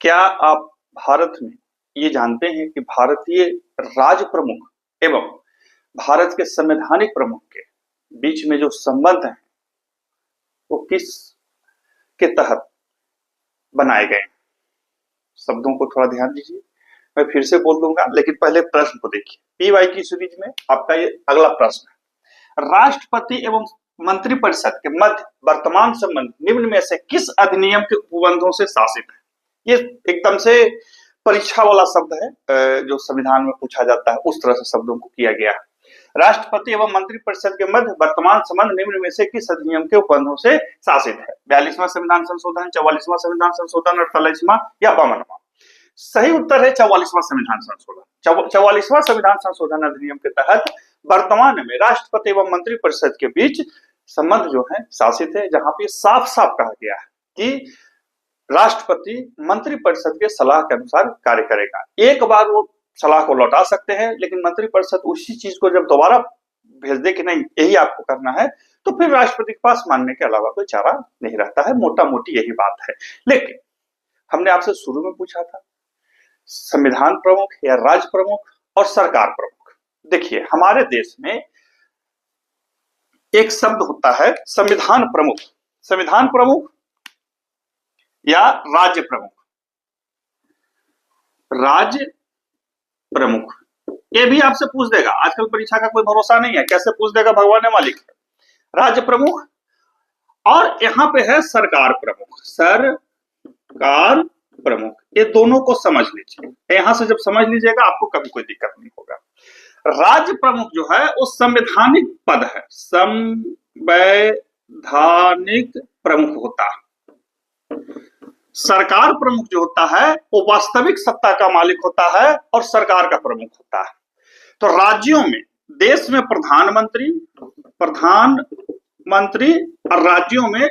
क्या आप भारत में ये जानते हैं कि भारतीय राज प्रमुख एवं भारत के संवैधानिक प्रमुख के बीच में जो संबंध है वो किस के तहत बनाए गए हैं? शब्दों को थोड़ा ध्यान दीजिए। मैं फिर से बोल दूंगा, लेकिन पहले प्रश्न को देखिए। पीवाई की सीरीज में आपका ये अगला प्रश्न है। राष्ट्रपति एवं मंत्रिपरिषद के मध्य वर्तमान संबंध निम्न में से किस अधिनियम के उपबंधों से शासित है? ये एकदम से परीक्षा वाला शब्द है, जो संविधान में पूछा जाता है उस तरह से शब्दों को किया गया है। राष्ट्रपति एवं मंत्रिपरिषद के मध्य वर्तमान संबंध निम्न में से किस अधिनियम के उपबंधों से शासित है? 42वां संविधान संशोधन, 44वां संविधान संशोधन, 48वां या 52वां? सही उत्तर है 44वां संविधान संशोधन। 44वां संविधान संशोधन अधिनियम के तहत वर्तमान में राष्ट्रपति एवं मंत्रिपरिषद के बीच संबंध जो है शासित है, जहां पे साफ साफ कहा गया है कि राष्ट्रपति मंत्रिपरिषद के सलाह के अनुसार कार्य करेगा। एक बार वो सलाह को लौटा सकते हैं, लेकिन मंत्रिपरिषद उसी चीज को जब दोबारा भेज दे कि नहीं यही आपको करना है, तो फिर राष्ट्रपति के पास मानने के अलावा कोई चारा नहीं रहता है। मोटा मोटी यही बात है। लेकिन हमने आपसे शुरू में पूछा था संविधान प्रमुख या राज्य प्रमुख और सरकार प्रमुख। देखिए, हमारे देश में एक शब्द होता है संविधान प्रमुख। संविधान प्रमुख या राज्य प्रमुख। राज्य प्रमुख ये भी आपसे पूछ देगा। आजकल परीक्षा का कोई भरोसा नहीं है, कैसे पूछ देगा भगवान ने मालिक। राज्य प्रमुख और यहां पे है सरकार प्रमुख। सरकार प्रमुख, ये दोनों को समझ लीजिए। यहां से जब समझ लीजिएगा आपको कभी कोई दिक्कत नहीं होगा। राज्य प्रमुख जो है वो संवैधानिक पद है, संवैधानिक प्रमुख होता है। सरकार प्रमुख जो होता है वो वास्तविक सत्ता का मालिक होता है और सरकार का प्रमुख होता है। तो राज्यों में, देश में प्रधानमंत्री और राज्यों में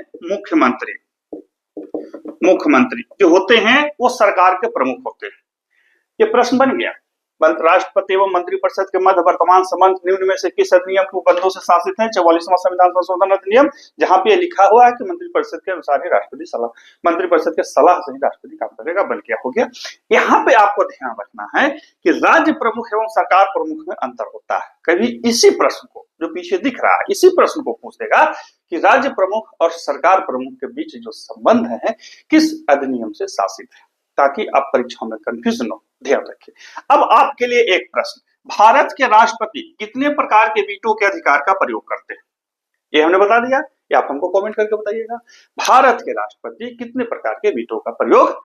मुख्यमंत्री जो होते हैं वो सरकार के प्रमुख होते हैं। ये प्रश्न बन गया। राष्ट्रपति एवं मंत्रिपरिषद के मध्य वर्तमान संबंध निम्न में से किस अधिनियम के उपबंधों से शासित है? 44वां संविधान संशोधन अधिनियम, जहां पे लिखा हुआ है कि मंत्रिपरिषद के अनुसार ही मंत्रिपरिषद के सलाह से ही राष्ट्रपति काम करेगा। बन गया, हो गया। यहाँ पे आपको ध्यान रखना है कि राज्य प्रमुख एवं सरकार प्रमुख में अंतर होता है। कभी इसी प्रश्न को, जो पीछे दिख रहा है, इसी प्रश्न को पूछ देगा कि राज्य प्रमुख और सरकार प्रमुख के बीच जो संबंध है किस अधिनियम से शासित है, ताकि आप परीक्षा में कंफ्यूजन हो। ध्यान रखिए। अब आपके लिए एक प्रश्न, भारत के राष्ट्रपति कितने प्रकार के वीटो के अधिकार का प्रयोग करते हैं? ये हमने बता दिया, या आप हमको कमेंट करके बताइएगा। भारत के राष्ट्रपति कितने प्रकार के वीटो का प्रयोग